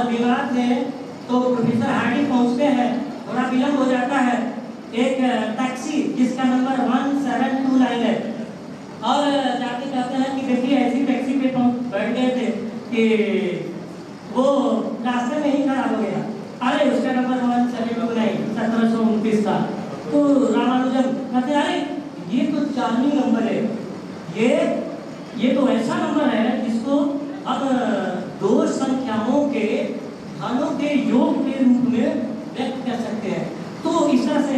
और विवाद में तो प्रोफेसर हार्डी पहुंचते हैं, थोड़ा विलंब हो जाता है। एक टैक्सी जिसका नंबर 1729 है और जाते कहते हैं कि देखिए ऐसी टैक्सी पे बैठ गए थे कि वो रास्ते में ही खराब हो गया। अरे उसका नंबर 1729 1729 था। तो रामानुजन कहते अरे ये तो चार्मी नंबर है, ये तो ऐसा नंबर है जिसको अब दो संख्याओं के घनों के योग के रूप में व्यक्त कर सकते हैं। तो इस तरह से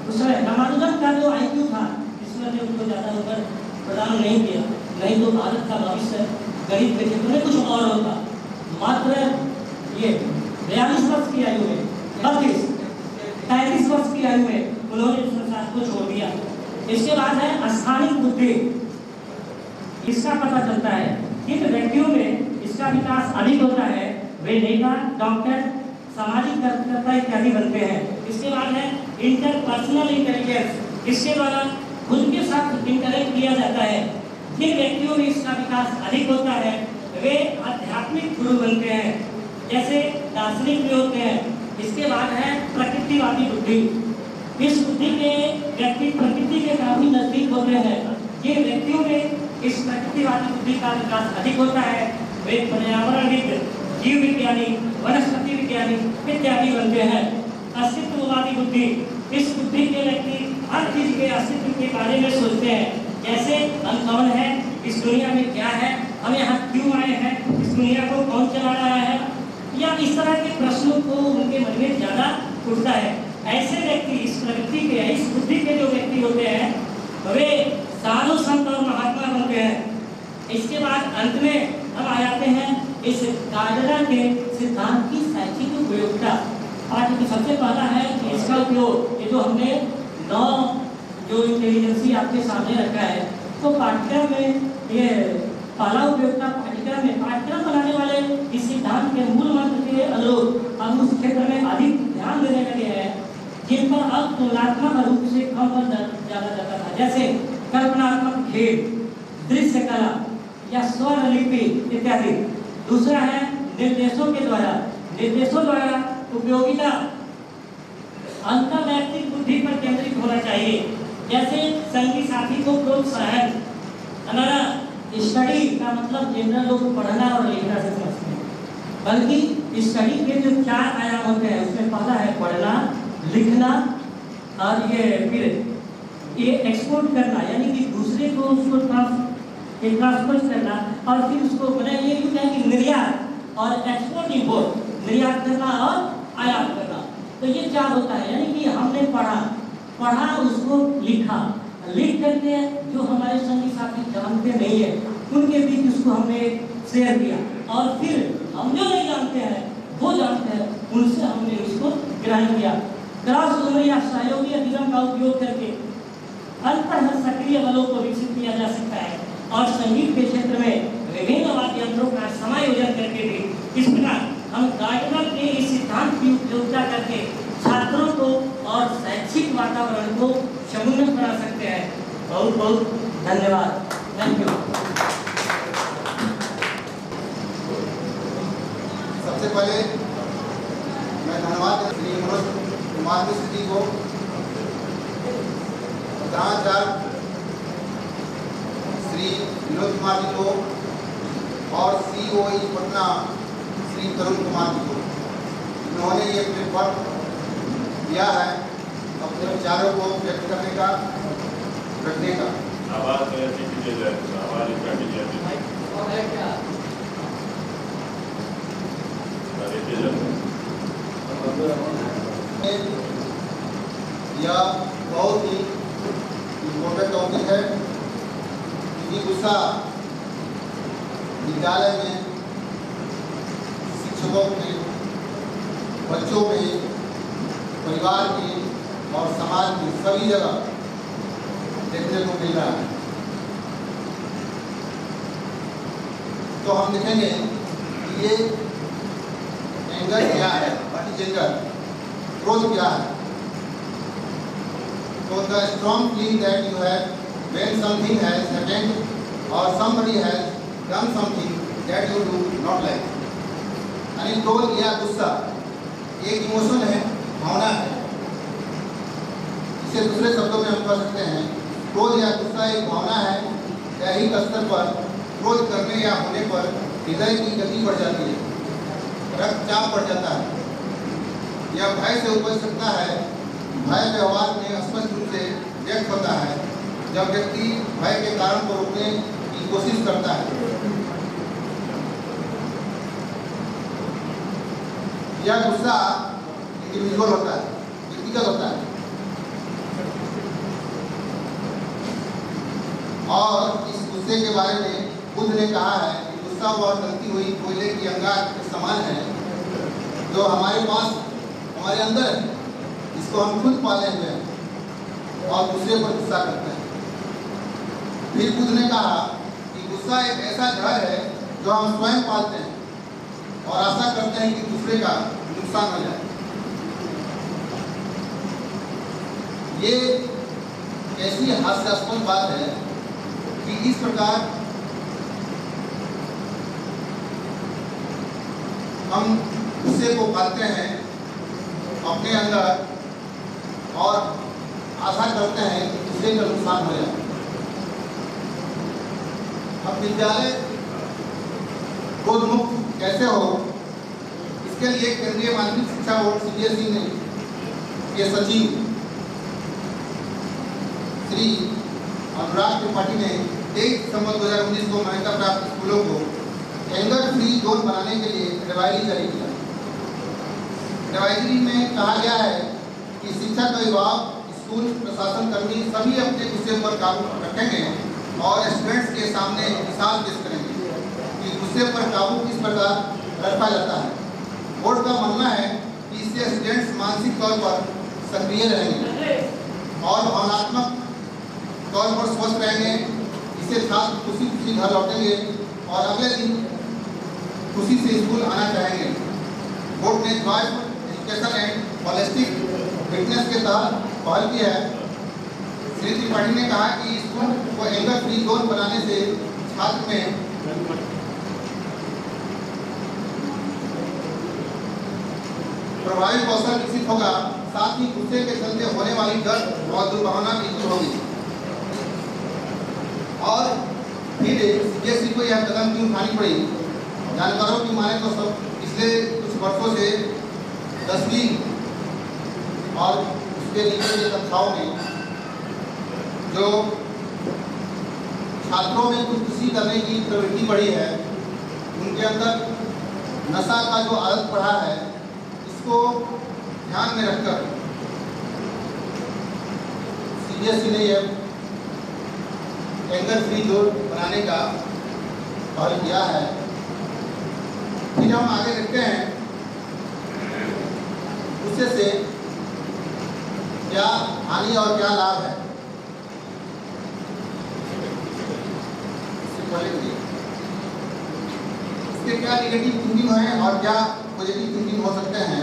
उस समय रामानुजन का जो IQ था इसमें ने उनको ज़्यादा नंबर प्रदान नहीं किया, नहीं तो भारत का भविष्य गणित के क्षेत्र में कुछ और होता। मात्र ये 42 वर्ष की आयु में 35 वर्ष की आयु में उन्होंने संसार को छोड़ दिया। इसके बाद है स्थानिक बुद्धि। इसका पता चलता है किन व्यक्तियों में इसका विकास अधिक होता है, वे नेता, डॉक्टर, सामाजिक कार्यकर्ता इत्यादि बनते हैं। इसके बाद है इंटरपर्सनल इंटेलिजेंस। इसके द्वारा खुद के साथ इंटरेक्ट किया जाता है। जिन व्यक्तियों में इसका विकास अधिक होता है वे आध्यात्मिक गुरु बनते हैं, जैसे दार्शनिक भी होते हैं। इसके बाद है प्रकृतिवादी बुद्धि। इस बुद्धि के व्यक्ति प्रकृति के काफी नजदीक होते हैं। जिन व्यक्तियों में इस प्रकृतिवादी बुद्धि का विकास अधिक होता है वे पर्यावरणविद, जीव विज्ञानी, वनस्पति विज्ञानी इत्यादि बनते हैं। अस्तित्ववादी बुद्धि। इस बुद्धि के व्यक्ति हर चीज के अस्तित्व के बारे में सोचते हैं, जैसे हम कौन है, इस दुनिया में क्या है, हम यहाँ क्यों आए हैं, इस दुनिया को कौन चला रहा है, या इस तरह के प्रश्नों को उनके मन में ज्यादा उठता है। ऐसे व्यक्ति इस प्रवृत्ति के, इस बुद्धि के जो व्यक्ति होते हैं वे साधु संत और महात्मा बनते हैं। इसके बाद अंत में हम आ जाते हैं इस गार्डनर के सिद्धांत की शैक्षिक उपयोगिता। पाठ्य में सबसे पहला है कि इसका उपयोग, ये जो हमने 9 जो इंटेलिजेंसी आपके सामने रखा है, तो पाठ्यक्रम में ये पहला उपयोगिता पाठ्यक्रम बनाने वाले इस सिद्धांत के मूल मंत्र के अनुरूप हम उस क्षेत्र में अधिक ध्यान देने लगे हैं जिन पर अब तुलनात्मक रूप से कम बल ज्यादा जाता था, जैसे कल्पनात्मक खेल, दृश्य कला या स्वर लिपि इत्यादि। दूसरा है निर्देशों द्वारा उपयोगिता अंतर्वैयक्तिक बुद्धि पर केंद्रित होना चाहिए, जैसे संगी साथी को प्रोत्साहन। हमारा स्टडी का मतलब जनरल लोग पढ़ना और लिखना से समझते हैं, बल्कि स्टडी के जो 4 आयाम होते हैं उसमें पहला है पढ़ना, लिखना और ये एक्सपोर्ट करना, यानी कि दूसरे को उसको ट्रांसपोर्ट करना, और फिर उसको बनाए ये क्यों है कि निर्यात और एक्सपोर्ट इंपोर्ट, निर्यात करना और आयात करना। तो ये 4 होता है, यानी कि हमने पढ़ा उसको लिखा, लिख करके जो हमारे संगी साथी जानते नहीं है उनके बीच उसको हमने शेयर किया, और फिर हम जो नहीं जानते हैं वो जानते हैं उनसे हमने उसको ग्रहण किया। क्रॉस ओवर या सहयोगी अधिगम का उपयोग करके अंततः सक्रिय बलों को विकसित किया जा सकता है, और संगीत के क्षेत्र में विभिन्न वाद्य यंत्रों का समायोजन करके भी इस प्रकार हम गार्डनर के इस सिद्धांत की उपयोगिता करके छात्रों को और शैक्षिक वातावरण को समुन्नत बना सकते हैं। बहुत बहुत धन्यवाद। Thank you. सबसे पहले मैं धन्यवाद श्री मनोज कुमार मिश्र जी को, प्रधानाचार्य श्री विनोद कुमार जी को और COE पटना श्री तरुण कुमार जी को। इन्होंने ये प्लेटफॉर्म दिया है अपने विचारों को व्यक्त करने का, रखने का। आवाज ऐसी कीजिए जाए, आवाज इसका कीजिए और है क्या यह बहुत ही इम्पोर्टेंट टॉपिक है, क्योंकि गुस्सा विद्यालय में शिक्षकों के, बच्चों में, परिवार के और समाज की सभी जगह देखने को मिल रहा है। तो हम देखेंगे कि ये एंगर क्या है, एंगर क्रोध क्या है। So the strong feeling that you have when something has happened or somebody has done something that you do not like. यानी क्रोध या गुस्सा एक इमोशन है, भावना है। इसे दूसरे शब्दों में हम कह सकते हैं क्रोध या गुस्सा एक भावना है। दैहिक स्तर पर क्रोध करने या होने पर हृदय की गति बढ़ जाती है, रक्तचाप बढ़ जाता है। यह भय से उपज सकता है। भय व्यवहार में स्पष्ट रूप से व्यक्त होता है जब व्यक्ति भय के कारण को रोकने की कोशिश करता है। यह गुस्सा इंडिविजुअल होता है, व्यक्तिगत होता है, और इस गुस्से के बारे में बुद्ध ने कहा है कि गुस्सा वह जलती हुई कोयले की अंगार के समान है जो हमारे पास, हमारे अंदर है, इसको हम खुद पाले हुए हैं और दूसरे पर गुस्सा करते हैं। फिर बुद्ध ने कहा कि गुस्सा एक ऐसा जहर है जो हम स्वयं पालते हैं और आशा करते हैं कि दूसरे का नुकसान हो जाए। ये ऐसी हास्यास्पद बात है कि इस प्रकार हम गुस्से को पालते हैं अपने अंदर और आशा करते हैं कि दूसरे का नुकसान हो जाए। अब विद्यालय क्रोध मुक्त कैसे हो, इसके लिए केंद्रीय माध्यमिक शिक्षा बोर्ड CBSE ने के सचिव श्री अनुराग त्रिपाठी ने 23 दिसंबर 2019 को मान्यता प्राप्त स्कूलों को एंगर फ्री जोन बनाने के लिए एडवाइजरी जारी किया। एडवाइजरी में कहा गया है कि शिक्षक, अभिभावक, स्कूल प्रशासन कर्मी सभी अपने गुस्से पर काबू रखेंगे और स्टूडेंट्स के सामने मिसाल पेश करेंगे कि गुस्से पर काबू किस प्रकार रखा जाता है। बोर्ड का मानना है कि इससे स्टूडेंट्स मानसिक तौर पर सक्रिय रहेंगे और भावनात्मक तौर पर स्वस्थ रहेंगे। इससे छात्र खुशी खुशी घर लौटेंगे और अगले दिन खुशी से स्कूल आना चाहेंगे। बोर्ड ने joyful education and holistic fitness के तहत पहल की है। श्री त्रिपाठी ने कहा कि स्कूल को एंगर फ्री जोन बनाने से छात्र में प्रभावी कौशल विकसित होगा, साथ ही गुस्से के चलते होने वाली डर और दुर्भावना भी दूर होगी। और फिर CBSE को यह कदम क्यों उठानी पड़ी? जानकारों की माने तो सब पिछले कुछ वर्षों से 10वीं और उसके नीचे की कक्षाओं में जो छात्रों में खुदकुशी करने की प्रवृत्ति बढ़ी है, उनके अंदर नशा का जो आदत बढ़ा है, इसको ध्यान में रखकर CBSE ने यह एंगर फ्री जोन बनाने का पहल किया है। फिर हम आगे देखते हैं गुस्से से क्या हानि और क्या लाभ है। इसके क्या निगेटिव थिंकिंग है और क्या पॉजिटिव थिंकिंग हो सकते हैं।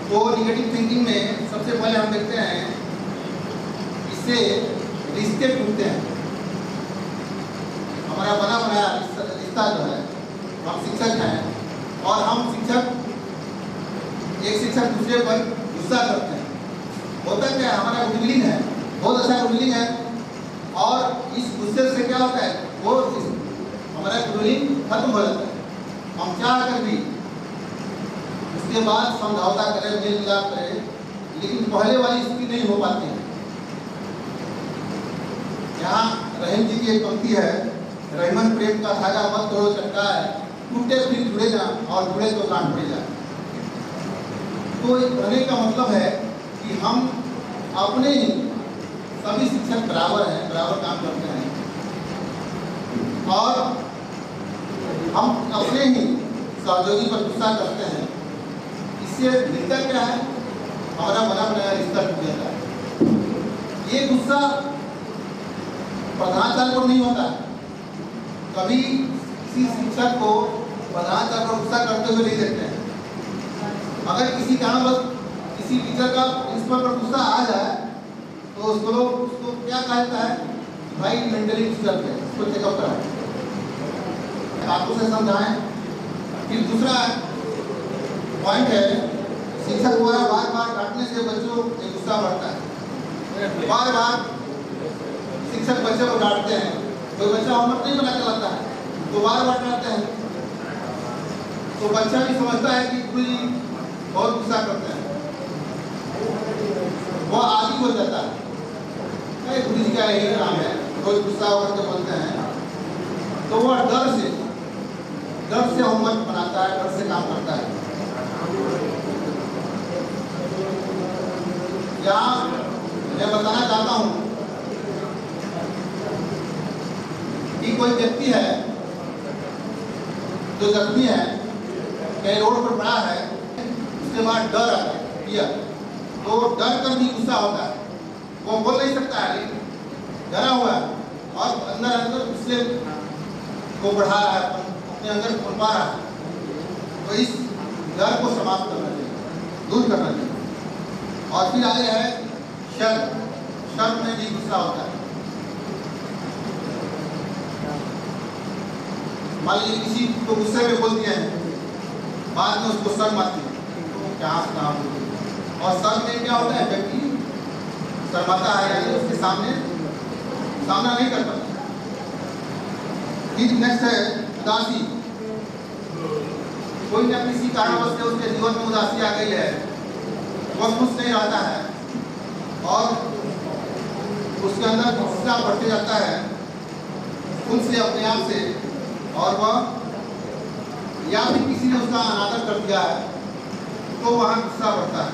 तो निगेटिव थिंकिंग में सबसे पहले हम देखते हैं इससे रिश्ते टूटते हैं। हमारा बना बनाया रिश्ता जो है, हम शिक्षक हैं और हम शिक्षक, एक शिक्षक दूसरे पर गुस्सा करते हैं। होता क्या है, हमारा गुडविलिंग है, बहुत अच्छा गुडविलिंग है, और इस गुस्से से क्या होता है, वो हमारा गुडविलिंग खत्म हो जाता है। हम चाह कर भी उसके बाद समझौता करें, मेल मिलाप करें, लेकिन पहले वाली स्थिति नहीं हो पाती है। यहाँ रहीम जी की एक पंक्ति है, रहीमन प्रेम का धागा मत तोड़ो चटका है, टूटे फिर जुड़े जा और जुड़े तो गांठ पड़ जाए। तो कहने का मतलब है कि हम अपने ही सभी शिक्षक बराबर हैं, बराबर काम करते हैं, और हम अपने ही सहयोगी पर गुस्सा करते हैं। इससे मिलता क्या है, हमारा बना बनाया रिश्ता टूट जाता है। ये गुस्सा प्रधानाचार्य पर नहीं होता है। कभी किसी शिक्षक को प्रधानाचार्य पर गुस्सा करते हुए नहीं देखते हैं। अगर किसी कारणवश किसी टीचर का प्रिंसिपल पर गुस्सा आ जाए तो उसको लोग उसको क्या कहता है, भाई मेंटली डिस्टर्ब है, उसको चेकअप कराएं, आपको से समझाएं। फिर दूसरा पॉइंट है, शिक्षक द्वारा बार बार डांटने से बच्चों में गुस्सा बढ़ता है। बार बार शिक्षक बच्चे को डांटते हैं, कोई बच्चा होमवर्क नहीं बना के लाता है तो बार बार डांटते हैं, तो बच्चा भी समझता है कि गुरुजी बहुत गुस्सा करते हैं, वो आदि हो जाता है। गुरुजी का यही काम है, रोज गुस्सा होकर के बोलते हैं, तो वह डर से होमवर्क बनाता है, डर से काम करता है। यहाँ मैं बताना चाहता हूँ कि कोई व्यक्ति है जो जख्मी है, कहीं रोड पर पड़ा है, उसके बाद डर आता है, फियर, तो डर कर भी गुस्सा होता है, वो बोल नहीं सकता है लेकिन डरा हुआ है और अंदर अंदर गुस्से को बढ़ा रहा है, अपने अंदर पनपा रहा है। तो इस डर को समाप्त करना चाहिए, दूर करना चाहिए। और फिर आगे है शर्म में भी गुस्सा होता है। मान लीजिए किसी को गुस्से में बोल दिया है, बाद में उसको शर्म आती है, तो क्या और शर्म में क्या होता है, व्यक्ति शर्माता है, यानी उसके सामना नहीं कर पाता। फिर नेक्स्ट है उदासी। कोई ना किसी कारणवश से उसके जीवन में उदासी आ गई है, वह खुश नहीं रहता है और उसके अंदर गुस्सा बढ़ते जाता है खुद से, अपने आप से, और वह या फिर किसी ने उसका अनादर कर दिया है तो वहाँ गुस्सा बढ़ता है।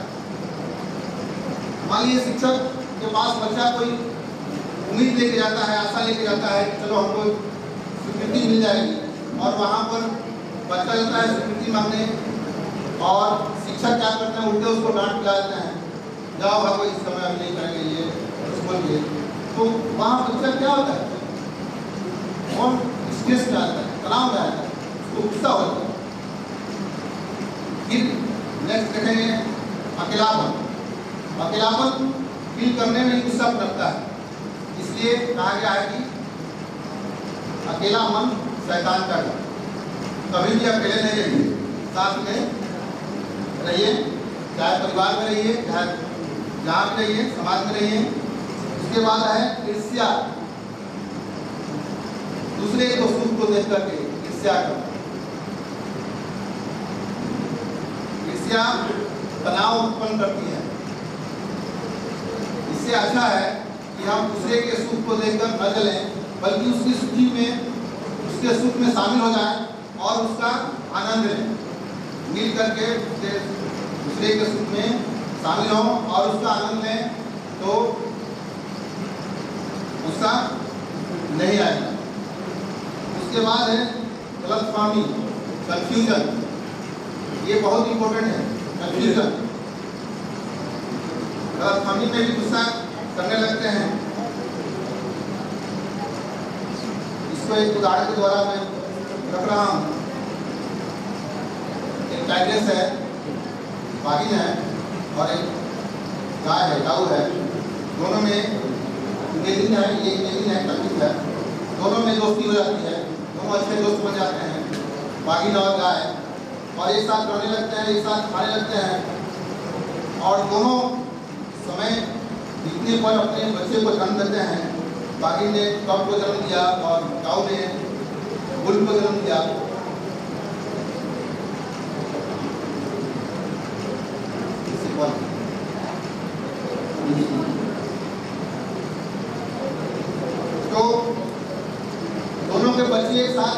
मान लीजिए शिक्षक के पास बच्चा कोई उम्मीद लेके जाता है, आशा लेके जाता है कि चलो हमको स्वीकृति मिल जाएगी, और वहाँ पर बच्चा जाता है स्वीकृति मांगने, और शिक्षक क्या करते हैं, उल्टे उसको डांट पिला देते हैं, जाओ भागो, इस समय हम नहीं करेंगे ये कुछ बोल के। तो वहाँ बच्चा क्या होता है, और स्ट्रेस में आता है, तनाव में आता है, उसको गुस्सा होता है। फिर नेक्स्ट देखेंगे अकेलापन फील करने में गुस्सा लगता है, इसलिए कहा गया है कि अकेला मन शैतान का घर। कभी भी अकेले नहीं रहिए, साथ में रहिए, चाहे परिवार में रहिए, चाहे जहाँ भी रहिए, समाज में रहिए। उसके बाद है ईर्ष्या, दूसरे को सुख को देख करके ईर्ष्या करना। ईर्ष्या तनाव उत्पन्न करती है। इससे अच्छा है कि हम दूसरे के सुख को देखकर न जलें, बल्कि उसकी उसके सुख में शामिल हो जाएं और उसका आनंद लें, मिल करके दूसरे के सुख में शामिल हों और उसका आनंद लें, तो गुस्सा नहीं आएगा। उसके बाद है गलतफहमी, कंफ्यूजन, ये बहुत इंपॉर्टेंट है। कंफ्यूजन, गलतफहमी में भी गुस्सा करने लगते हैं। इसको एक उदाहरण के द्वारा मैं रख रहा हूँ। एक टाइग्रेस है, बाघिन है, और एक गाय है, गाऊ है। दोनों में मेलिन है, ये मेलिन है, कल्पित है। दोनों में दोस्ती हो जाती है, दोनों अच्छे दोस्त बन जाते हैं, बाघिन और गाय, और एक साथ रहने लगते हैं, एक साथ खाने लगते हैं, और दोनों समय बीतने पर अपने बच्चे को जन्म देते हैं। बाघिन ने कब को जन्म दिया और गाँव ने बुल को जन्म दिया। तो दोनों के बच्चे एक साथ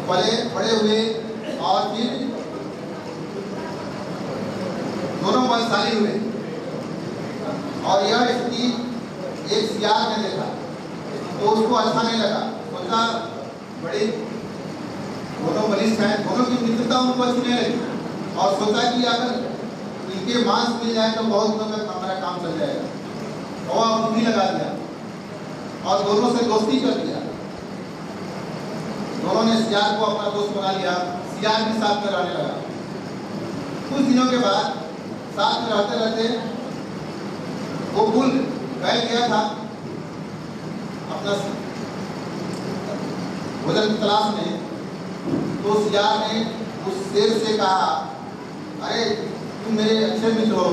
पले बड़े हुए और फिर दोनों बलशाली हुए, और यह स्थिति एक सियार ने देखा तो उसको अच्छा नहीं लगा। सोचा बड़े दोनों बलिष्ठ हैं, दोनों की मित्रता उनको अच्छी नहीं लगी, और सोचा कि अगर इनके मांस मिल जाए तो बहुत दिनों तक हमारा काम चल जाएगा। और बुद्धि लगा दिया और दोनों से दोस्ती कर दिया। दोनों ने सियार को अपना दोस्त बना लिया, सियार भी साथ में रहने लगा। कुछ दिनों के बाद साथ में रहते रहते वो बुल बैठ गया था अपना भोजन की तलाश में। तो सियार ने उस शेर से कहा अरे तुम मेरे अच्छे मित्र हो,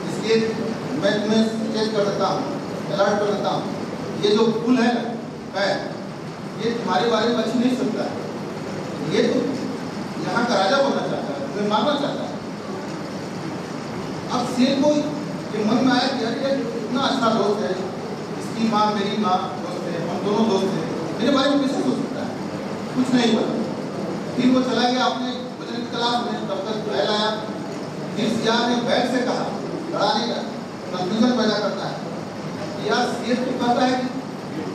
इसलिए मैं तुम्हें सचेत कर देता हूँ, अलर्ट कर देता हूँ। ये जो फूल है ना, ये तुम्हारे बारे में अच्छी नहीं सोचता है। ये तो यहाँ का राजा बनना चाहता है, तुम्हें मारना चाहता है। अब शेर को ये मन में आया कि यार ये इतना अच्छा दोस्त है, इसकी माँ मेरी माँ दोस्त है, हम दोनों दोस्त हैं, मेरे बारे में कैसे सोच सकता है? कुछ नहीं बोला। फिर वो चला गया अपने भोजन की तलाश में, तब तक बैल आया। फिर सियार ने बैल से कहा, लड़ाने का कंफ्यूजन पैदा करता है। यार शेर तो कहता है कि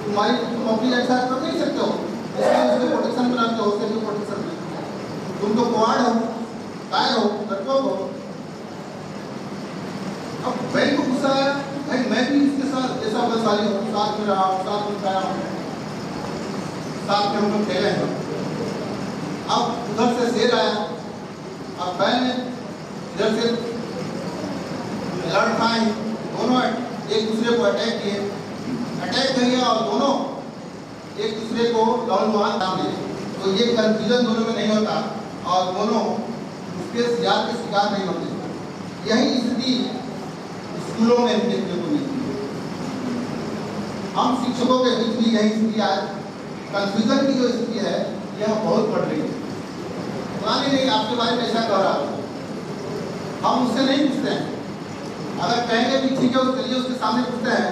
तुम अपनी ऐसा कर नहीं सकते हो, इसलिए उसके प्रोटेक्शन में रहते हो, उसके लिए प्रोटेक्शन में। तुम तो कुआड़ हो, कायर हो, डरपोक हो। अब बैल को गुस्सा आया, भाई मैं भी इसके साथ जैसा बलशाली हूँ, साथ में रहा हूँ, साथ में खाया हूँ, साथ में हम लोग खेले हैं। अब उधर से शेर आया, अब बैल ने इधर से लड़ पाए, दोनों एक दूसरे को अटैक किए और दोनों एक दूसरे को लौंडवान नाम दिए। तो ये कंफ्यूजन दोनों में नहीं होता और दोनों उसके शिकार के शिकार नहीं होते। यही स्थिति स्कूलों में देखने को मिलती है। हम शिक्षकों के बीच भी यही स्थिति आज कंफ्यूजन की जो स्थिति है यह बहुत बढ़ रही है। पुरानी नहीं आपके बारे में ऐसा कह रहा हूँ, हम उससे नहीं पूछते हैं। अगर कहेंगे कि ठीक है चलिए उसके सामने पूछते हैं,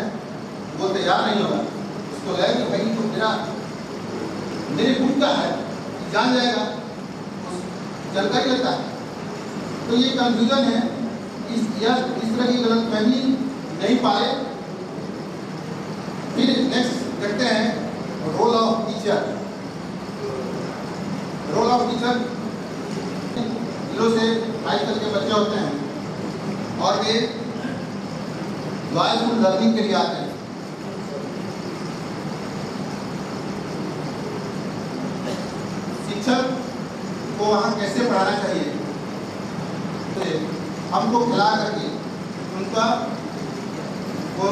वो तैयार नहीं होगा। उसको लगे कि भाई तो मेरे ग्रुप का है, जान जाएगा, जानकारी लेता है। तो ये कंफ्यूजन है, इस तरह की गलतफहमी नहीं पाए। फिर नेक्स्ट देखते हैं role of teacher. Role of teacher 0 से 5 तक के बच्चे होते हैं और वे जॉयफुल लर्निंग के लिए आते हैं। शिक्षक को वहाँ कैसे पढ़ाना चाहिए, हमको खिला करके उनका को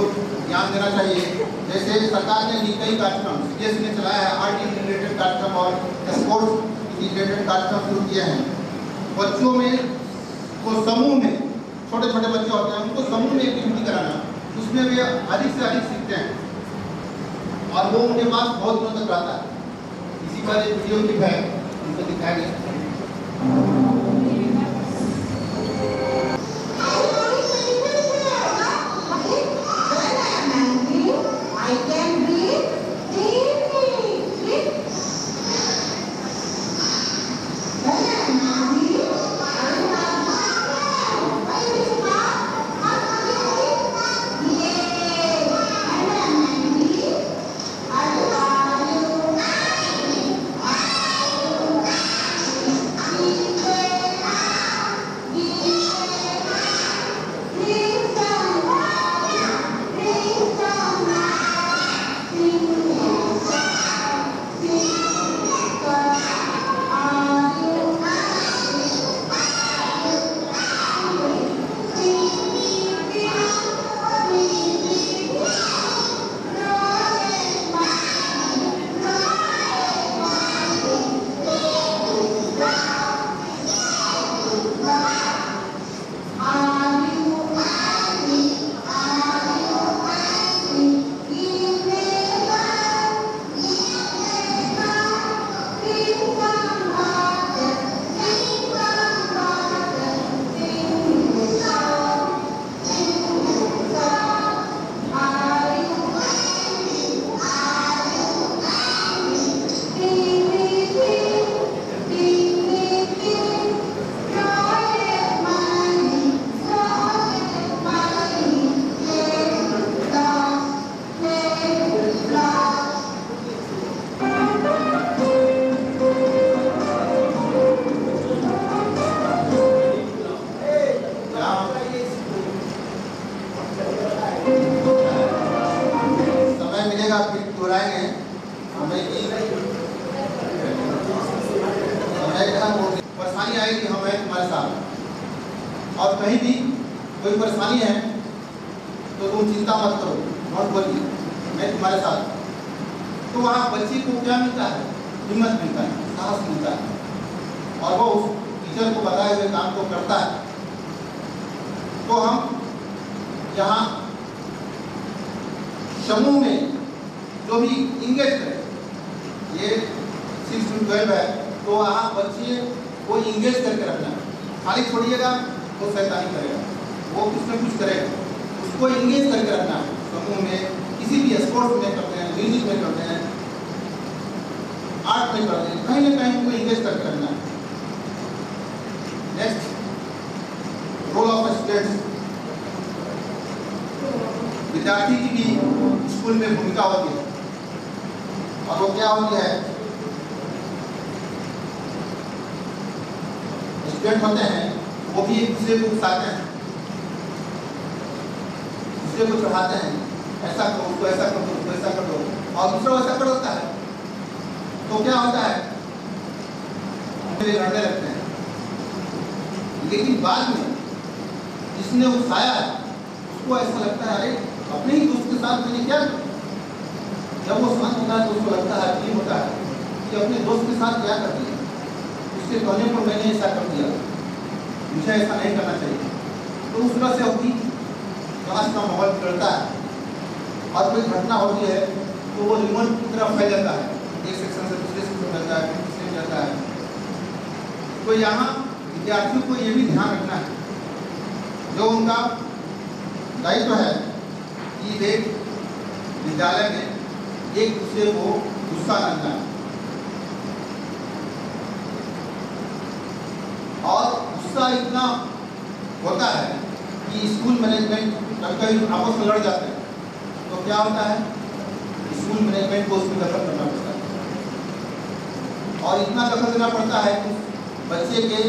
ज्ञान देना चाहिए। जैसे सरकार ने भी कई कार्यक्रम सीबीएसई ने चलाया है, आर्ट रिलेटेड कार्यक्रम और स्पोर्ट्स रिलेटेड कार्यक्रम शुरू किए हैं। बच्चों में को समूह में, छोटे छोटे बच्चे होते हैं उनको समूह में एक्टिविटी कराना, उसमें वे अधिक से अधिक सीखते हैं और वो उनके पास बहुत दिनों तक रहता है। इसी पर एक वीडियो क्लिप है, उनको दिखाया गया। परेशानी आएगी हम हैं तुम्हारे साथ, और कहीं भी कोई परेशानी है तो तुम चिंता मत करो, मत बोलिए, मैं तुम्हारे साथ। तो वहाँ बच्ची को क्या मिलता है? हिम्मत मिलता है, साहस मिलता है, और वो टीचर को बताए हुए काम को करता है तो हम यहाँ समूह में जो भी इंगेज करें, ये 6 to 12 है तो वहाँ बच्चे को इंगेज करके रखना है। खाली छोड़िएगा तो शैतानी करेगा, वो कुछ न कुछ करेगा, उसको इंगेज करके रखना है। समूह में किसी भी स्पोर्ट्स में करते हैं, म्यूजिक में करते हैं, आर्ट में करते हैं, कहीं ना कहीं उनको इंगेज करके रखना है। Next, role of students. विद्यार्थी की भी स्कूल में भूमिका होती है और वो क्या होती है? स्टूडेंट होते हैं वो भी एक दूसरे को उकसाते हैं, दूसरे को चढ़ाते हैं, ऐसा करो, उसको ऐसा कर दो, उसको ऐसा कर दो, और दूसरा ऐसा कर देता है तो क्या होता है? लड़ने लगते हैं। लेकिन बाद में जिसने उकसाया है उसको ऐसा लगता है अरे अपने ही दोस्त के साथ मैंने क्या किया? जब वो शांत होता है तो उसको लगता है, फील होता है कि अपने दोस्त के साथ क्या कर दिया, उसके कहने पर मैंने ऐसा कर दिया, मुझे ऐसा नहीं करना चाहिए। तो उस तरह से होती क्लास का माहौल बिगड़ता है और कोई घटना होती है तो वो रिमोट की तरफ फैल जाता है, एक सेक्शन से दूसरे सेक्शन में जाता है, फिर तीसरे में जाता है। तो यहाँ विद्यार्थियों को ये भी ध्यान रखना है, जो उनका दायित्व है कि वे विद्यालय में एक दूसरे को गुस्सा न दिलाएं और गुस्सा इतना होता है कि स्कूल मैनेजमेंट कभी आपस में लड़ जाते हैं तो क्या होता है? स्कूल मैनेजमेंट को उसमें दखल करना पड़ता है और इतना दखल देना पड़ता है कि बच्चे के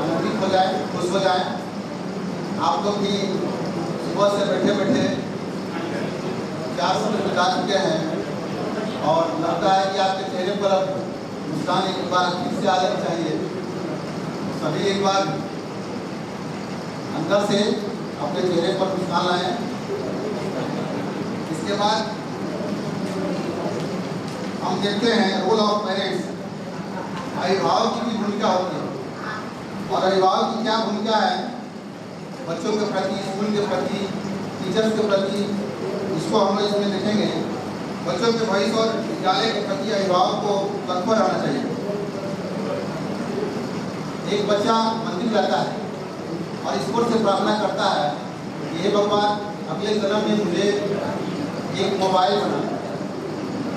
आनंदित हो जाए, खुश हो जाए। आप लोग भी सुबह से बैठे बैठे 4 समय बिता चुके हैं और लगता है कि आपके चेहरे पर अब मुस्कान एक बार फिर से आ जानी चाहिए। सभी एक बार अंदर से अपने चेहरे पर मुस्कान लाएं। इसके बाद हम देखते हैं रोल ऑफ पेरेंट्स। अभिभावक की भी भूमिका होती है और अभिभावक की क्या भूमिका है बच्चों के प्रति, स्कूल के प्रति, टीचर्स के प्रति, इसको हम लोग इसमें देखेंगे। बच्चों के भविष्य और विद्यालय के प्रति अभिभावक को तत्पर रहना चाहिए। एक बच्चा मंदिर जाता है और ईश्वर से प्रार्थना करता है कि हे भगवान, अगले जन्म में मुझे एक मोबाइल बना,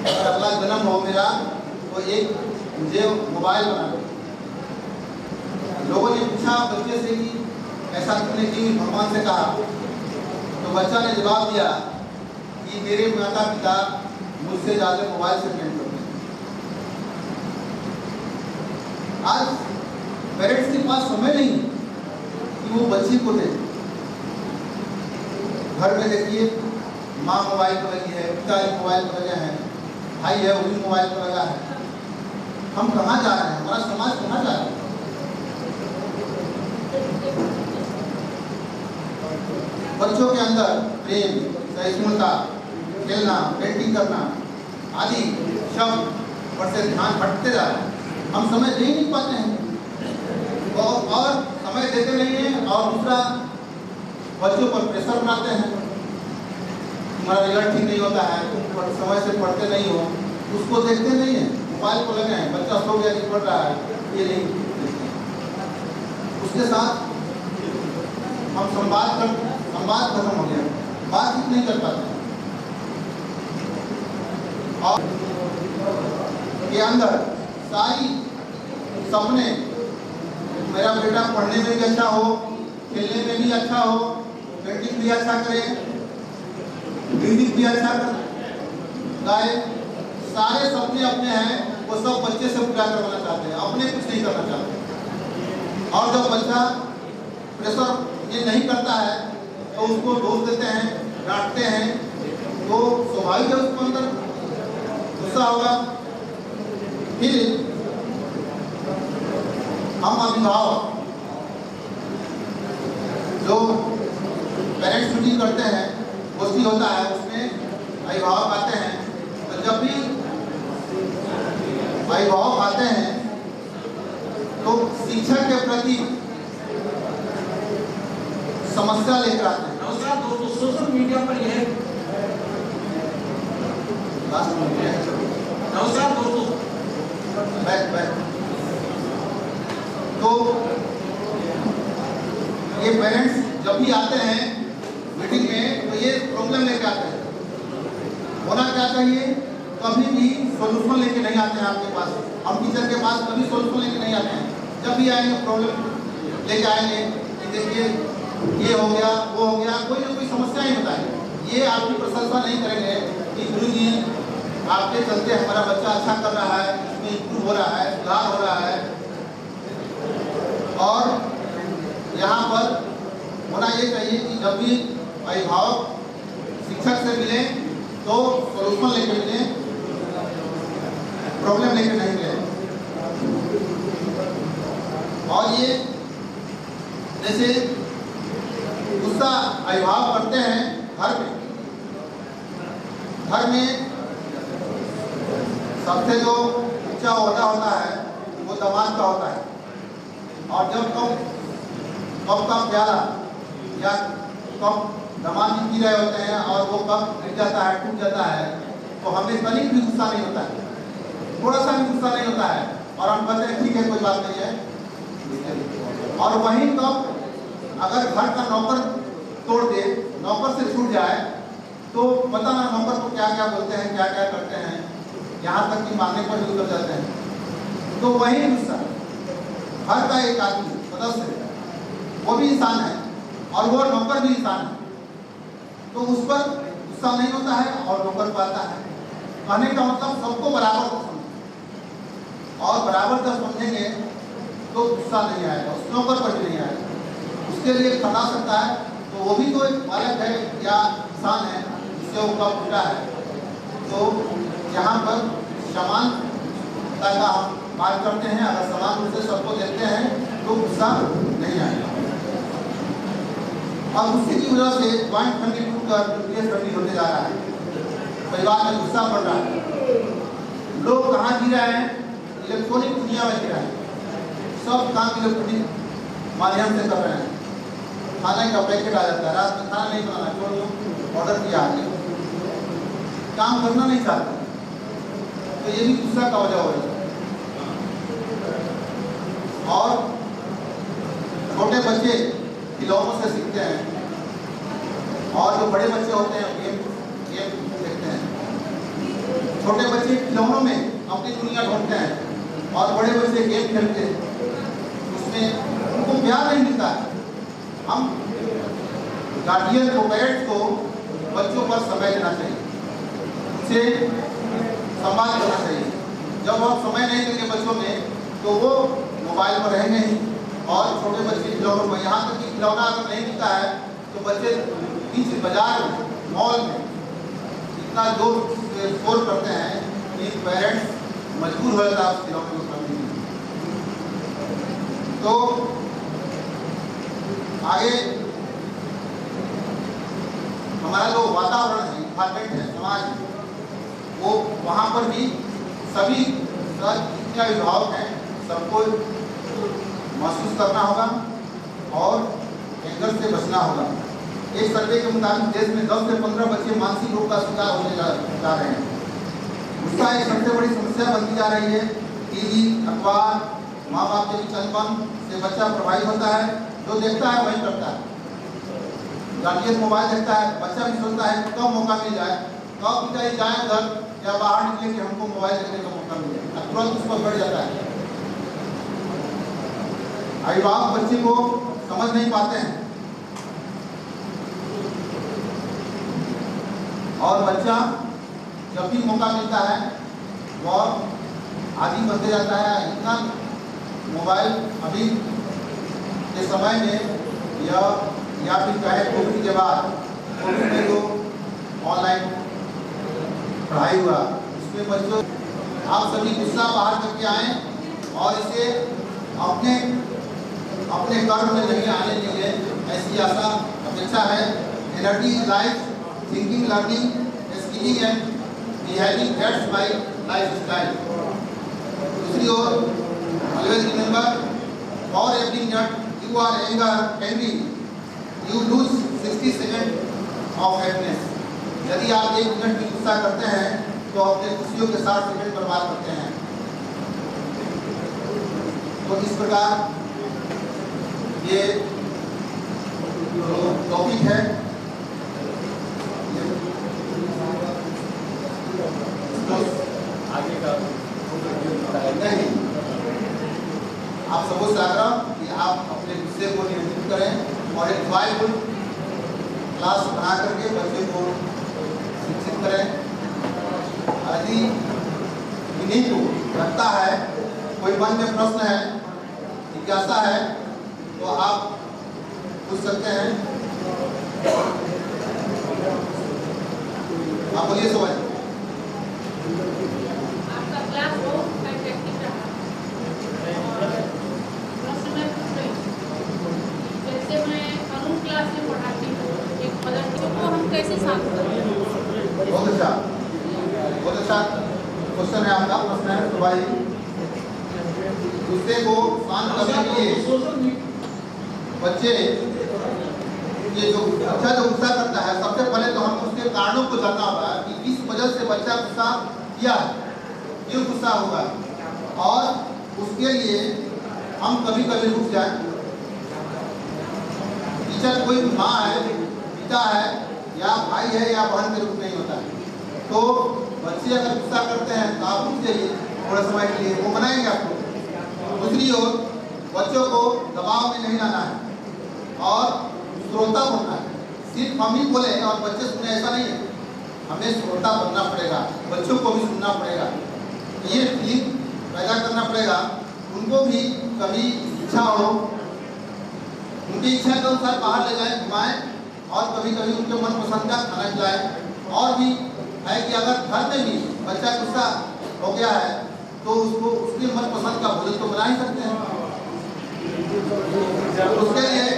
अगर अगला जन्म हो मेरा तो एक मुझे मोबाइल बना। लोगों ने पूछा बच्चे से कि ऐसा तुमने क्यों भगवान से कहा? तो बच्चा ने जवाब दिया कि मेरे माता पिता मुझसे ज़्यादा मोबाइल से प्रेम करते हैं। आज पेरेंट्स के पास समय नहीं कि वो बच्चे को दे। घर में देखिए माँ मोबाइल पर लगी है, पिताजी मोबाइल पर लगे हैं, भाई है वो भी मोबाइल पर लगा है। हम कहाँ जा रहे हैं? हमारा समाज कहाँ जा रहा है? बच्चों के अंदर प्रेम, सहिष्णुता, खेलना, पेंटिंग करना आदि शब्द पर से ध्यान हटते जा रहा है। हम समय दे ही नहीं पाते हैं और समय देते नहीं हैं। और दूसरा, बच्चों पर प्रेशर बनाते हैं। तुम्हारा रिजल्ट ठीक नहीं होता है, तुम समय से पढ़ते नहीं हो, उसको देखते नहीं है। मोबाइल को लगे हैं, बच्चा सो गया, नहीं पढ़ रहा है, ये नहीं देखते। उसके साथ हम संवाद खत्म हो गया, बातचीत नहीं कर पाते। और के अंदर सारी सपने, मेरा बेटा पढ़ने में भी अच्छा हो, खेलने में भी अच्छा हो, पेंटिंग भी अच्छा करे, म्यूजिक भी अच्छा गाए, सारे सपने अपने हैं, वो सब बच्चे से पूरा करवाना चाहते हैं, अपने कुछ नहीं करना चाहते। और जब बच्चा प्रेशर ये नहीं करता है तो उसको दोष देते हैं, डांटते हैं, तो स्वाभाविक है उसको अंदर गुस्सा होगा। फिर हम अभिभावक जो पेरेंट्स मीटिंग करते हैं, गोष्ठी होता है, उसमें अभिभावक आते हैं। तो जब भी अभिभावक आते हैं तो शिक्षक के प्रति समस्या लेकर आते हैं। नमस्कार दोस्तों, सोशल मीडिया पर यह नमस्कार दोस्तों, तो ये पेरेंट्स जब भी आते हैं मीटिंग में तो ये प्रॉब्लम लेकर आते हैं। होना क्या चाहिए? कभी भी सोल्यूशन लेके नहीं आते हैं आपके पास। हम टीचर के पास कभी सोल्यूशन लेके नहीं आते हैं। जब भी आएंगे प्रॉब्लम लेके आएंगे कि देखिए ये हो गया, वो हो गया, कोई ना कोई समस्या ही बताएंगे। ये आपकी प्रशंसा नहीं करेंगे कि गुरुजी आपके चलते हमारा बच्चा अच्छा कर रहा है, इसमें इम्प्रूव हो रहा है, सुधार हो रहा है। और यहाँ पर होना ये चाहिए कि जब भी अभिभावक शिक्षक से मिले तो सोल्यूशन लेकर मिले, प्रॉब्लम लेकर नहीं मिले। और ये जैसे गुस्सा अभिभावक करते हैं घर में सबसे जो ऊंचा ओहदा होता है वो दामाद का होता है। और जब कप का प्याला या कप दामाद जी पी रहे होते हैं और वो कप गिर जाता है, टूट जाता है, तो हमें तनिक भी गुस्सा नहीं होता है, थोड़ा सा भी गुस्सा नहीं होता है और हम कहते हैं ठीक है, कोई बात नहीं है। और वही कप अगर घर का नौकर तोड़ दे, नौकर से छूट जाए, तो पता ना नौकर को क्या क्या बोलते हैं, क्या क्या करते हैं, यहाँ तक कि मारने पर भी उतर जाते हैं। तो वही गुस्सा घर का एक आदमी सदस्य, वो भी इंसान है और वो नौकर भी इंसान है, तो उस पर गुस्सा नहीं होता है और नौकर पर आता है। कहने का मतलब सबको बराबर समझें, और बराबर जब समझेंगे तो गुस्सा नहीं आएगा, उस नौकर पर भी नहीं आएगा। उसके लिए खटा सकता है, तो वो भी तो एक बालक है या इंसान है जिससे वो कब फूटा है। तो यहाँ पर समानता का हम बात करते हैं, अगर समान रूप से सबको देखते हैं तो गुस्सा नहीं आएगा। अब उसी की वजह से ज्वाइंट फैमिली टूटकर न्यूक्लियर फैमिली होते जा रहा है, परिवार में गुस्सा बढ़ रहा है। लोग कहाँ जी रहे हैं? इलेक्ट्रॉनिक दुनिया में जी रहे हैं, सब काम इलेक्ट्रॉनिक माध्यम से कर रहे हैं। खाने का पैकेट आ जाता है, रात में खाना नहीं बनाना, छोड़ दो, ऑर्डर किया आगे, काम करना नहीं चाहते, तो ये भी गुस्सा का वजह हो जाता है। और छोटे बच्चे खिलौनों से सीखते हैं, और जो बड़े बच्चे होते हैं गेम देखते हैं। छोटे बच्चे खिलौनों में अपनी दुनिया ढूंढते हैं और बड़े बच्चे गेम खेलते हैं, उसमें उनको प्यार नहीं मिलता है। हम गार्जियन को, पेरेंट्स को बच्चों पर समय देना चाहिए, उनसे संवाद करना चाहिए। जब आप समय नहीं देंगे बच्चों में तो वो मोबाइल पर रहेंगे ही, और छोटे बच्चे खिलौनों में, यहाँ तक कि खिलौना अगर नहीं मिलता है तो बच्चे बीच बाजार मॉल में इतना जोर से शोर करते हैं कि पेरेंट्स मजबूर हो जाता है उस खिलौने को खरीदने के लिए। तो आगे हमारा जो वातावरण है, इन्वायरमेंट है, समाज है, वो वहाँ पर भी सभी जितने अभिभावक हैं सबको महसूस करना होगा और एंगर से बचना होगा। एक सर्वे के मुताबिक देश में 10 से 15 बच्चे मानसिक रोग का शिकार होने जा रहे हैं। उसका एक सबसे बड़ी समस्या बनती जा रही है। टीवी, अखबार, माँ बाप के बीच अनबन से बच्चा प्रभावित होता है, जो देखता है वही करता है। गार्जियन मोबाइल देखता है, बच्चा भी सोचता है कब मौका मिल जाए, कब पिताजी जाए घर या बाहर निकले कि हमको मोबाइल देखने का मौका मिल जाए, तुरंत उस पर बढ़ जाता है। अभिभावक बच्चे को समझ नहीं पाते हैं और बच्चा जब भी मौका मिलता है वह आदी बनते जाता है। इतना मोबाइल अभी के समय में या फिर चाहे कोविड के बाद, कोविड में जो ऑनलाइन पढ़ाई हुआ उसमें बच्चों आप सभी गुस्सा बाहर करके आए और इसे अपने कर्म में नहीं आने देंगे, ऐसी आशा अपेक्षा है। Energy is life, thinking, learning, skilling and behaving that's my life style. दूसरी ओर always remember for every minute you are angry you lose 60 second of happiness. यदि आप 1 मिनट की गुस्सा करते हैं तो अपने खुशियों के 60 सेकेंड बर्बाद करते हैं। तो इस प्रकार ये जो टॉपिक है आगे का नहीं, आप सबको से आग्रह कि आप अपने गुस्से को नियंत्रित करें और एक जॉयफुल क्लास बना करके बच्चे को शिक्षित करें। यदि इन्हीं को लगता है, कोई मन में प्रश्न है, जिज्ञासा है, तो आप पूछ सकते हैं। आप बोलिए समझ। आपका क्लास हो अट्रैक्टिव रहा। प्रश्न मैं पूछ रही हूँ, जैसे मैं अनु क्लास में पढ़ाती हूँ, एक मदर टीचर को हम कैसे शांत करें? बहुत अच्छा क्वेश्चन है आपका, प्रश्न है तो भाई गुस्से को शांत करने के लिए बच्चे ये जो बच्चा जो गुस्सा करता है, सबसे पहले तो हम उसके कारणों को जानना होगा कि किस वजह से बच्चा गुस्सा किया है, क्यों गुस्सा हुआ, और उसके लिए हम कभी कभी रुक जाए। टीचर कोई माँ है, पिता है या भाई है या बहन के रूप नहीं होता है। तो बच्चे अगर गुस्सा करते हैं तो आप रुक जाइए थोड़ा समय के लिए, वो बनाएंगे आपको। दूसरी ओर बच्चों को दबाव में नहीं लाना है और श्रोता बनना है। सिर्फ हम ही बोले और बच्चे सुने, ऐसा नहीं है। हमें श्रोता बनना पड़ेगा, बच्चों को भी सुनना पड़ेगा। ये फीलिंग पैदा करना पड़ेगा उनको भी कभी इच्छा हो, उनकी इच्छा के अनुसार बाहर ले जाएं, घुमाएं और कभी कभी उनके मनपसंद का खाना खिलाएं। और भी है कि अगर घर में भी बच्चा गुस्सा हो गया है तो उसको उसके मनपसंद का भोजन तो बना ही सकते हैं। उसके लिए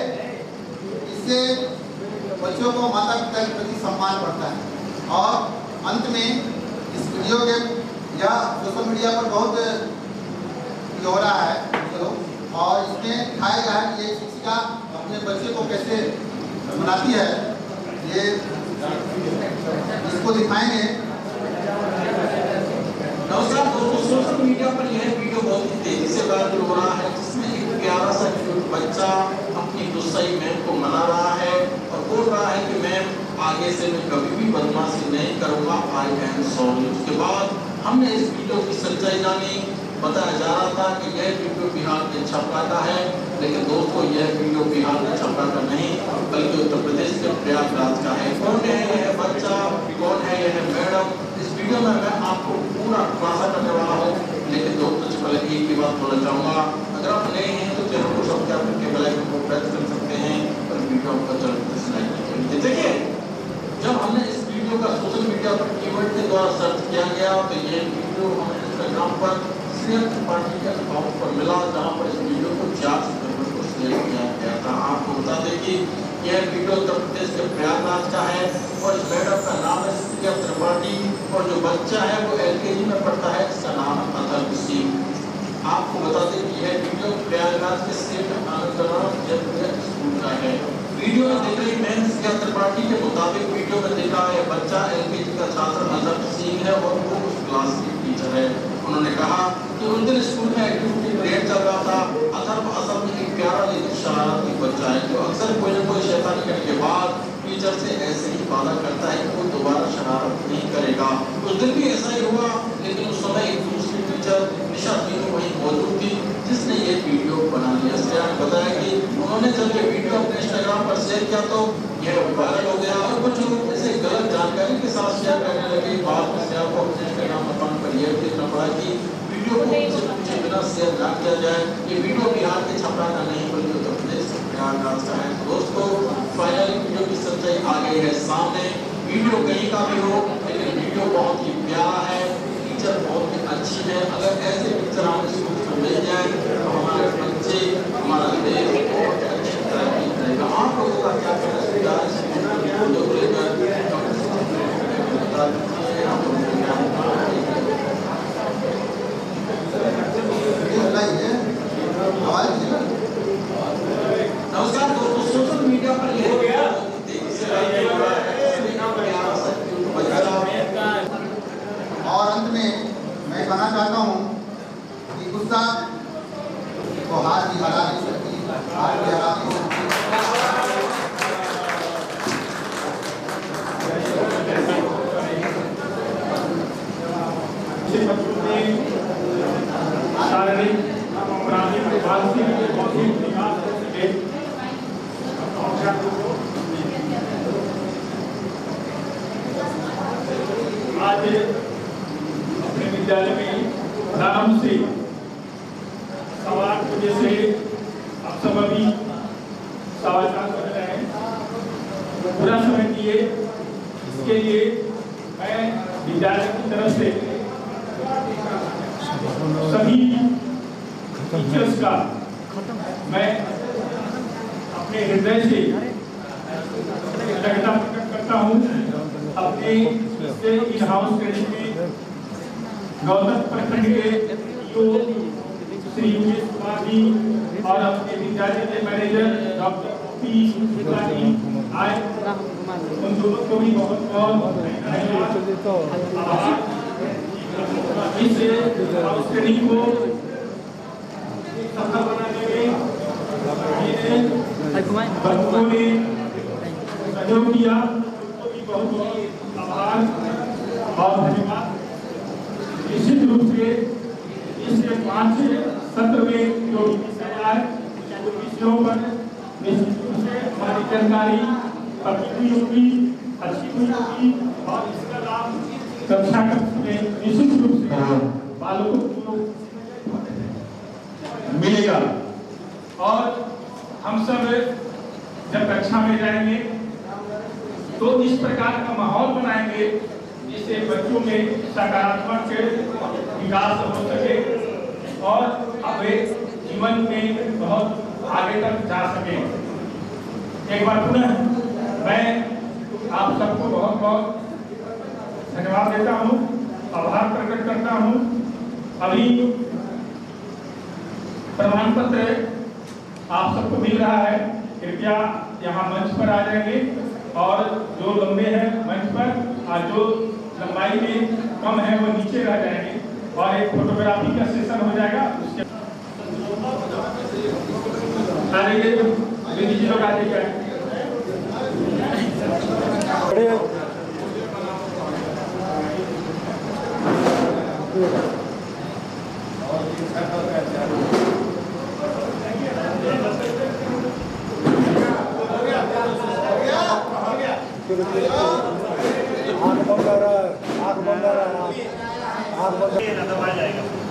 इससे बच्चों को माता पिता के प्रति सम्मान बढ़ता है। और अंत में इस वीडियो गेम या सोशल मीडिया पर बहुत ये हो रहा है चलो, और इसमें दिखाया गया है कि एक शिक्षिका अपने बच्चे को कैसे बनाती है, ये इसको दिखाएंगे। नमस्कार दोस्तों, सोशल मीडिया पर यह वीडियो बहुत ही तेजी से वायरल हो रहा है, जिसमें एक प्यारा सा क्यूट बच्चा अपनी गुस्साई मैम को मना रहा है और बोल रहा है कि मैम आगे से मैं कभी भी बदमाशी नहीं करूंगा, आई एम सॉरी। उसके बाद हमने इस वीडियो की सच्चाई जानी। बताया जा रहा था कि यह वीडियो बिहार के छपरा का है, लेकिन दोस्तों यह वीडियो बिहार के छपरा का नहीं बल्कि उत्तर प्रदेश के प्रयागराज का है। कौन है यह बच्चा, कौन है यह मैडम, इस वीडियो में मैं आपको पूरा खुलासा करने वाला हूँ। लेकिन दोस्तों से पहले एक ही बात बोलना चाहूँगा, अगर आप नए हैं तो चैनल को सब्सक्राइब करके बेल आइकन को प्रेस कर सकते हैं और वीडियो आपका जल्द से लाइक करिए। देखिए, जब हमने इस वीडियो का सोशल मीडिया पर कीवर्ड के द्वारा सर्च किया गया तो ये वीडियो हमें इंस्टाग्राम पर सीएम त्रिपाठी के अकाउंट पर मिला, जहां पर इस वीडियो को 4 सितंबर को शेयर किया गया था। आपको बता दें कि यह वीडियो उत्तर प्रदेश के प्रयागराज का है और इस मैडम का नाम है सीएम त्रिपाठी और जो बच्चा है वो LKG में पढ़ता है, जिसका नाम है अथर्व सिंह। आपको बता दें कि यह वीडियो प्रयागराज के सेठ आनंद स्कूल का है। वीडियो में दिख रही मैम सीएम त्रिपाठी के मुताबिक वीडियो में दिख रहा है बच्चा LKG का छात्र अथर्व सिंह है और वो उस क्लास की टीचर है। उन्होंने कहा कि उस दिन स्कूल में एक्टिविटी पीरियड चल रहा था। अथर्व असल में एक प्यारा लेकिन शरारती बच्चा है जो अक्सर कोई न कोई शैतानी करने के बाद टीचर से ऐसे ही वादा करता है कि वो दोबारा शरारत नहीं करेगा। उस दिन भी ऐसा ही हुआ, लेकिन उस समय एक दूसरी टीचर निशा तीनों वहीं मौजूद थी जिसने ये वीडियो बना लिया। श्रेया ने बताया कि उन्होंने जब ये वीडियो अपने इंस्टाग्राम पर शेयर किया तो यह वायरल हो गया और कुछ लोग इसे गलत जानकारी के साथ शेयर करने लगे। बाद में श्रेया को अपने इंस्टाग्राम अकाउंट पर यह देखना पड़ा कि वीडियो को पूछे बिना शेयर ना किया जाए। ये वीडियो बिहार के छपरा का नहीं बल्कि उत्तर प्रदेश के प्रयागराज का है। दोस्तों फाइनली वीडियो की सच्चाई आ गई है सामने। वीडियो कहीं का भी हो लेकिन वीडियो बहुत ही प्यारा है, टीचर बहुत ही अच्छी है। अगर ऐसे टीचर हमें स्कूल में मिल जाए तो हमारे बच्चे, हमारा देश बहुत अच्छी तरह की रहेगा। आप लोगों का क्या कहना है वीडियो को लेकर बता दीजिए। आप लोगों को क्या नमस्कार दोस्तों, सोशल मीडिया पर यह और अंत में मैं कहना चाहता हूँ कि गुस्सा को हार भी हरा नहीं सकती, हार भी हरा नहीं सकती। शारीरिक अपराधिक मानसिक बौद्धिक विकास हो सके। आज अपने विद्यालय में प्रारंभ से 8:15 बजे से आप सब अभी 4:15 बज रहे हैं, पूरा समय दिए। इसके लिए मैं विद्यालय की तरफ से सभी टीचर्स का मैं अपने हृदय से कृतज्ञता प्रकट करता हूँ। अपने इन हाउस ट्रेनिंग में गौतम प्रखंड के श्री योगेश कुमार जी और अपने विद्यालय के मैनेजर डॉक्टर पी आए, उन दोनों को भी बहुत बहुत धन्यवाद। इस हाउस ट्रेनिंग को सफल बनाने में बच्चों ने सहयोग किया, उनको भी बहुत बहुत आभार और धन्यवाद। निश्चित रूप से इस 5 सत्र में जो विषय है उन विषयों पर निश्चित रूप से हमारी जानकारी पक्की हुई होगी, अच्छी हुई होगी और इसका लाभ कक्षा में निश्चित रूप से बालकों को मिलेगा। और हम सब जब कक्षा में जाएंगे तो इस प्रकार का माहौल बनाएंगे जिससे बच्चों में सकारात्मक विकास हो सके और वे जीवन में बहुत आगे तक जा सके। एक बार पुनः मैं आप सबको बहुत बहुत धन्यवाद देता हूँ, आभार प्रकट करता हूँ। अभी प्रमाण पत्र आप सबको मिल रहा है, कृपया यहाँ मंच पर आ जाएंगे और जो लंबे हैं मंच पर और जो लंबाई में कम है वो नीचे रह जाएंगे और एक फोटोग्राफी का सेशन हो जाएगा। उसके दीदी जी लोग आ जाइए। आँख बंद कर रहा है, आँख बंद कर रहा है, आँख बंद।